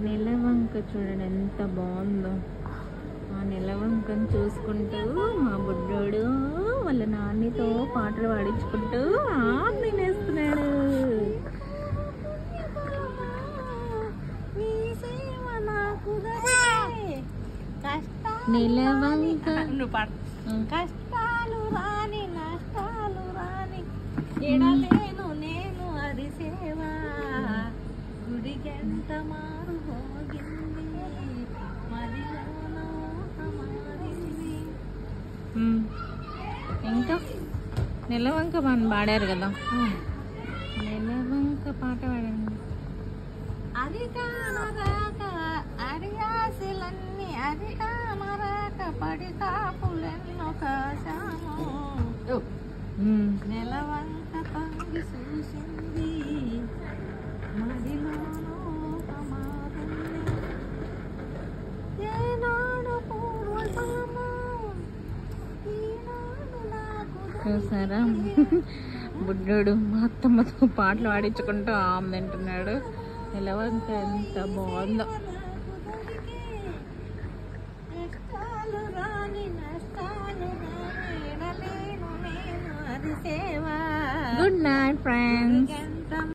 నెలవంక చూడండి ఎంత బాగుందో. ఆ నెలవంకను చూసుకుంటూ మా బుడ్డోడు వాళ్ళ నాన్నతో పాటలు పాడించుకుంటూ తినేస్తున్నాడు. నెలవంక కష్టాలు రాని నష్టాలు రాని ఎడలేను నేను అది సేవా గుడిగంట మారు మోగింది మదిలోనో మారింది. ఇంకా నెలవంక పాడారు కదా, నెలవంక పాట పాడండి. అది కానరాక అడియాసలన్నీ అది కానరాక పడి కాపులెన్నో కాశాము నెలవంక తంగి చూసింది మదిలోనో మారింది. ఏనాడు పూర్వము ఈనాడు నాకు చూసారా బుడ్డోడు మా అత్తమ్మతో పాటలు పాడించుకుంటూ ఆమె తింటున్నాడు. నెలవంక ఎంత బాగుందో. Good night friends.